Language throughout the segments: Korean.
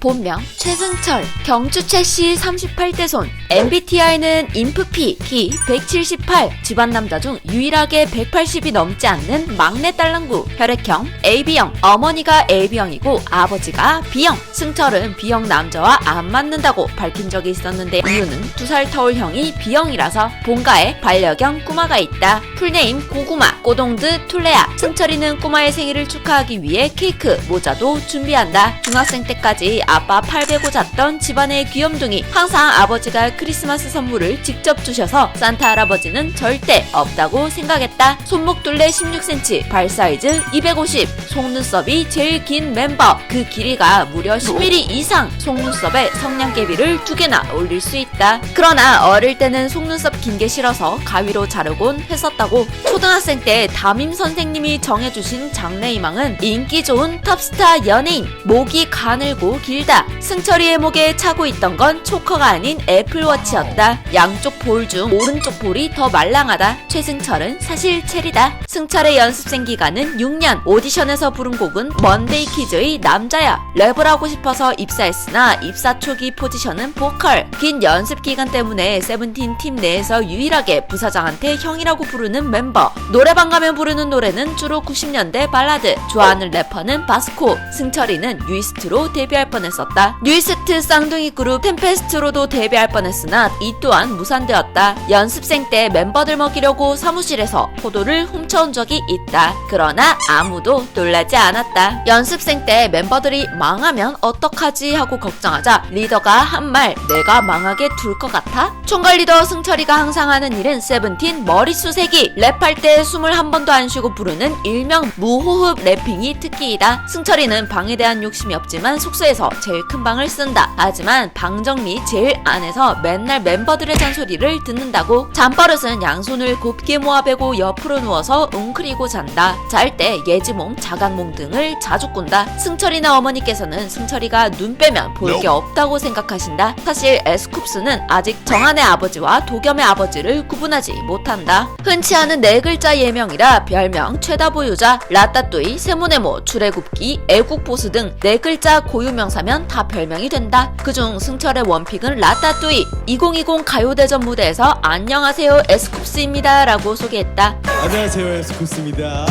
본명 최승철, 경주 최씨 38대 손, MBTI는 인프피, 키 178, 집안 남자 중 유일하게 180이 넘지 않는 막내 딸랑구, 혈액형 AB형, 어머니가 AB형이고 아버지가 B형. 승철은 B형 남자와 안 맞는다고 밝힌 적이 있었는데 이유는 2살 터울 형이 B형이라서 본가에 반려견 꼬마가 있다. 풀네임 고구마, 꼬동드 툴레야. 승철이는 꼬마의 생일을 축하하기 위해 케이크, 모자도 준비한다. 중학생 때까지 아빠 팔 베고 잤던 집안의 귀염둥이. 항상 아버지가 크리스마스 선물을 직접 주셔서 산타 할아버지는 절대 없다고 생각했다. 손목 둘레 16cm, 발 사이즈 250, 속눈썹이 제일 긴 멤버. 그 길이가 무려 10mm 이상. 속눈썹에 성냥개비를 2개나 올릴 수 있다. 그러나 어릴 때는 속눈썹 긴 게 싫어서 가위로 자르곤 했었다고. 초등학생 때 담임 선생님이 정해주신 장래희망은 인기 좋은 탑스타 연예인. 목이 가늘고 길다. 승철이의 목에 차고 있던 건 초커가 아닌 애플워치였다. 양쪽 볼 중 오른쪽 볼이 더 말랑하다. 최승철은 사실 체리다. 승철의 연습생 기간은 6년. 오디션에서 부른 곡은 먼데이 키즈의 남자야. 랩을 하고 싶어서 입사했으나 입사 초기 포지션은 보컬. 긴 연습 기간 때문에 세븐틴 팀 내에서 유일하게 부사장한테 형이라고 부르는 멤버. 노래방 가면 부르는 노래는 주로 90년대 발라드. 좋아하는 래퍼는 바스코. 승철이는 뉴이스트로 데뷔할 뻔했었다. 뉴이스트 쌍둥이 그룹 템페스트로도 데뷔할 뻔했으나 이 또한 무산되었다. 연습생 때 멤버들 먹이려고 사무실에서 포도를 훔쳐온 적이 있다. 그러나 아무도 놀라지 않았다. 연습생 때 멤버들이 망하면 어떡하지 하고 걱정하자 리더가 한 말, 내가 망하게 둘 것 같아? 총괄 리더 승철이가 항상 하는 일은 세븐틴 머리수 세기. 랩할 때 숨을 한 번도 안 쉬고 부르는 일명 무호흡 래핑이 특기이다. 승철이는 방에 대한 욕심이 없지만 숙소에서 제일 큰 방을 쓴다. 하지만 방 정리 제일 안에서 맨날 멤버들의 잔소리를 듣는다고. 잠버릇은 양손을 곱게 모아베고 옆으로 누워서 웅크리고 잔다. 잘 때 예지몽, 자각몽 등을 자주 꾼다. 승철이나 어머니께서는 승철이가 눈 빼면 볼 게 없다고 생각하신다. 사실 에스쿱스는 아직 정한의 아버지와 도겸의 아버지를 구분하지 못한다. 흔치 않은 4글자 예명이라 별명 최다 보유자. 라따뚜이, 세모네모, 출애굽기, 애국보스 등 4글자 고유명사면 다 별명이 된다. 그중 승철의 원픽은 라따뚜이. 2020 가요대전 무대에서 안녕하세요 에스쿱스입니다 라고 소개했다. 안녕하세요 에스쿱스입니다.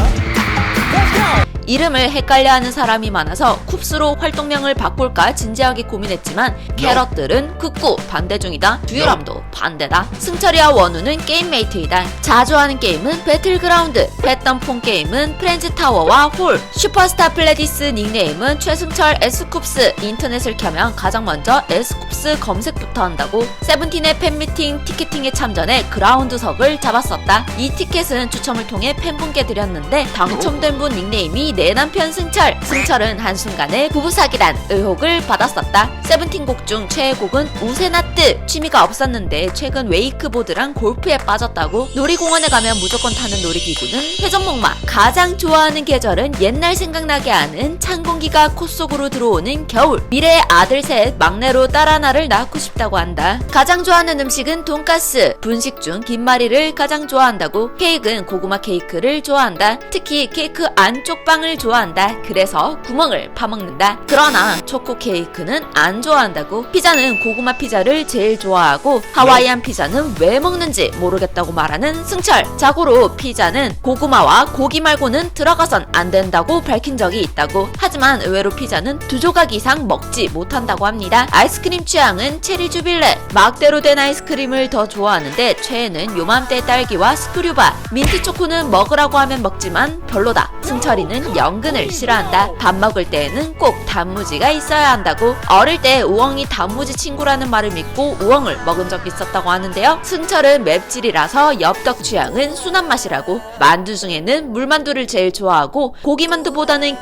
이름을 헷갈려하는 사람이 많아서 쿱스로 활동명을 바꿀까 진지하게 고민했지만 캐럿들은 극구 반대 중이다. 듀얼함도 반대다. 승철이와 원우는 게임메이트이다. 자주 하는 게임은 배틀그라운드, 패덤폰 게임은 프렌즈타워와 홀. 슈퍼스타 플레디스 닉네임은 최승철 에스쿱스. 인터넷을 켜면 가장 먼저 에스쿱스 검색부터 한다고. 세븐틴의 팬미팅 티켓팅에 참전해 그라운드석을 잡았었다. 이 티켓은 추첨을 통해 팬분께 드렸는데 당첨된 분 닉네임이 내 남편 승철. 승철은 한순간에 부부사기란 의혹을 받았었다. 세븐틴 곡 중 최애곡은 우세나뜨. 취미가 없었는데 최근 웨이크보드랑 골프에 빠졌다고. 놀이공원에 가면 무조건 타는 놀이기구는 회전목마. 가장 좋아하는 계절은 옛날 생각나게 하는 찬 공기가 콧 속으로 들어오는 겨울. 미래의 아들 셋, 막내로 딸 하나를 낳고 싶다고 한다. 가장 좋아하는 음식은 돈가스. 분식 중 김말이를 가장 좋아한다고. 케이크는 고구마 케이크를 좋아한다. 특히 케이크 안쪽 빵을 좋아한다. 그래서 구멍을 파먹는다. 그러나 초코 케이크는 안 좋아한다고. 피자는 고구마 피자를 제일 좋아하고 하와이안 피자는 왜 먹는지 모르겠다고 말하는 승철. 자고로 피자는 고구마와 고기 말고는 들어가선 안 된다고 밝힌 적이 있다고. 하지만 의외로 피자는 2조각 이상 먹지 못한다고 합니다. 아이스크림 취향은 체리 주빌레. 막대로 된 아이스크림을 더 좋아하는데 최애는 요맘때 딸기와 스크류바. 민트 초코는 먹으라고 하면 먹지만 별로다. 승철이는 연근을 싫어한다. 밥 먹을 때에는 꼭 단무지가 있어야 한다고. 어릴 때 우엉이 단무지 친구라는 말을 믿고 우엉을 먹은 적이 있었다고 하는데요. 승철은 맵찔이라서 엽떡 취향은 순한 맛이라고. 만두 중에는 물만두를 제일 좋아하고 고기만두보다는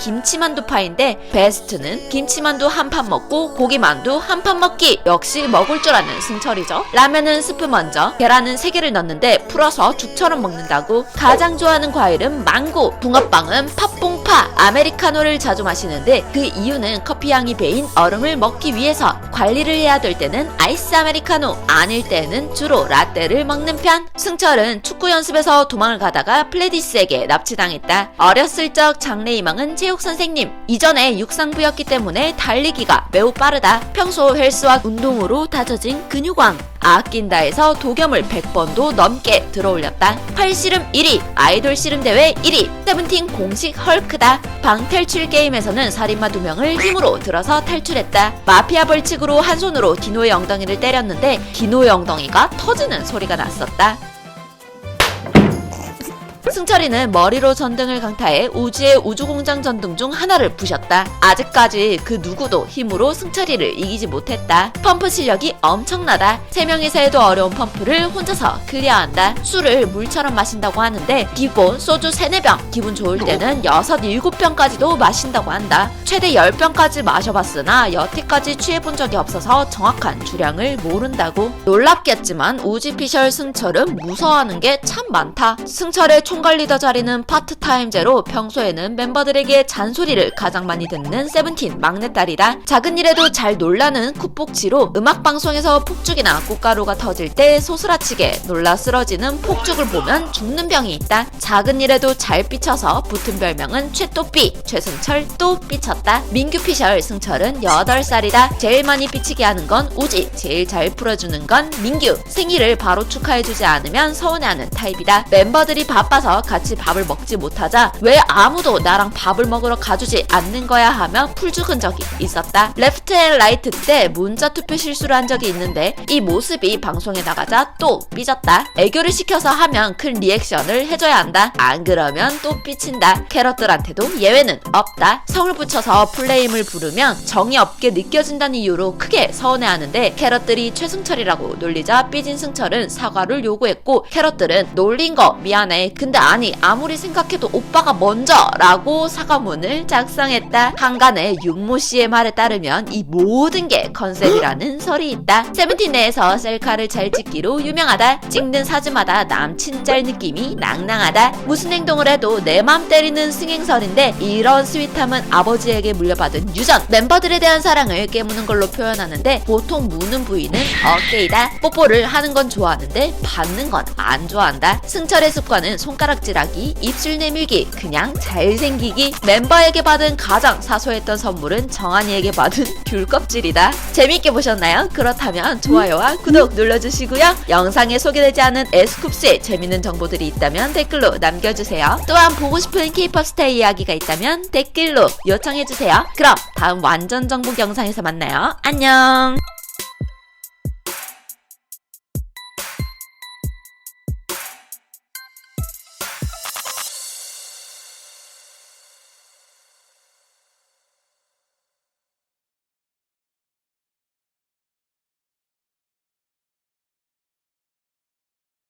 김치만두파인데 베스트는 김치만두 한 판 먹고 고기만두 한 판 먹기. 역시 먹을 줄 아는 승철이죠. 라면은 스프 먼저, 계란은 3개를 넣는데 풀어서 죽처럼 먹는다고. 가장 좋아하는 과일은 망고. 붕어빵은 다음은 팥봉파 아메리카노를 자주 마시는데 그 이유는 커피 향이 배인 얼음을 먹기 위해서. 관리를 해야 될 때는 아이스 아메리카노, 아닐 때는 주로 라떼를 먹는 편. 승철은 축구 연습에서 도망을 가다가 플레디스에게 납치당했다. 어렸을 적 장래희망은 체육선생님. 이전에 육상부였기 때문에 달리기가 매우 빠르다. 평소 헬스와 운동으로 다져진 근육왕. 아낀다 해서 도겸을 100번도 넘게 들어올렸다. 팔씨름 1위, 아이돌 씨름 대회 1위, 세븐틴 공식 헐크다. 방 탈출 게임에서는 살인마 2명을 힘으로 들어서 탈출했다. 마피아 벌칙으로 한 손으로 디노의 엉덩이를 때렸는데 디노의 엉덩이가 터지는 소리가 났었다. 승철이는 머리로 전등을 강타해 우주의 우주공장 전등 중 하나를 부셨다. 아직까지 그 누구도 힘으로 승철이를 이기지 못했다. 펌프 실력이 엄청나다. 3명이서 해도 어려운 펌프를 혼자서 클리어한다. 술을 물처럼 마신다고 하는데 기본 소주 3-4병, 기분 좋을 때는 6-7병까지도 마신다고 한다. 최대 10병까지 마셔봤으나 여태까지 취해본 적이 없어서 정확한 주량을 모른다고. 놀랍겠지만 우지피셜 승철은 무서워하는 게 참 많다. 승철의 총괄 리더 자리는 파트타임제로 평소에는 멤버들에게 잔소리를 가장 많이 듣는 세븐틴 막내딸이다. 작은 일에도 잘 놀라는 쿡복치로 음악방송에서 폭죽이나 꽃가루가 터질 때 소스라치게 놀라 쓰러지는 폭죽을 보면 죽는 병이 있다. 작은 일에도 잘 삐쳐서 붙은 별명은 최또삐, 최승철 또 삐쳤다. 민규피셜 승철은 8살이다. 제일 많이 삐치게 하는 건 우지, 제일 잘 풀어주는 건 민규. 생일을 바로 축하해주지 않으면 서운해하는 타입이다. 멤버들이 바빠서 같이 밥을 먹지 못하자 왜 아무도 나랑 밥을 먹으러 가주지 않는 거야 하며 풀 죽은 적이 있었다. 레프트 앤 라이트 때 문자 투표 실수를 한 적이 있는데 이 모습이 방송에 나가자 또 삐졌다. 애교를 시켜서 하면 큰 리액션을 해줘야 한다. 안 그러면 또 삐친다. 캐럿들한테도 예외는 없다. 성을 붙여서 플레임을 부르면 정이 없게 느껴진다는 이유로 크게 서운해하는데 캐럿들이 최승철이라고 놀리자 삐진 승철은 사과를 요구했고 캐럿들은 놀린 거 미안해. 근데 아니 아무리 생각해도 오빠가 먼저 라고 사과문을 작성했다. 한간의 윤모씨의 말에 따르면 이 모든 게 컨셉이라는 설이 있다. 세븐틴 내에서 셀카를 잘 찍기로 유명하다. 찍는 사진마다 남친 짤 느낌이 낭낭하다. 무슨 행동을 해도 내 맘 때리는 승행설인데 이런 스윗함은 아버지에게 물려받은 유전. 멤버들에 대한 사랑을 깨무는 걸로 표현하는데 보통 무는 부위는 어깨이다. 뽀뽀를 하는 건 좋아하는데 받는 건 안 좋아한다. 승철의 습관은 손가락질하기, 입술 내밀기, 그냥 잘생기기. 멤버에게 받은 가장 사소했던 선물은 정한이에게 받은 귤 껍질이다. 재밌게 보셨나요? 그렇다면 좋아요와 구독 눌러주시고요. 영상에 소개되지 않은 에스쿱스의 재밌는 정보들이 있다면 댓글로 남겨주세요. 또한 보고 싶은 K-POP 스타 이야기가 있다면 댓글로 요청해주세요. 그럼 다음 완전 정복 영상에서 만나요. 안녕.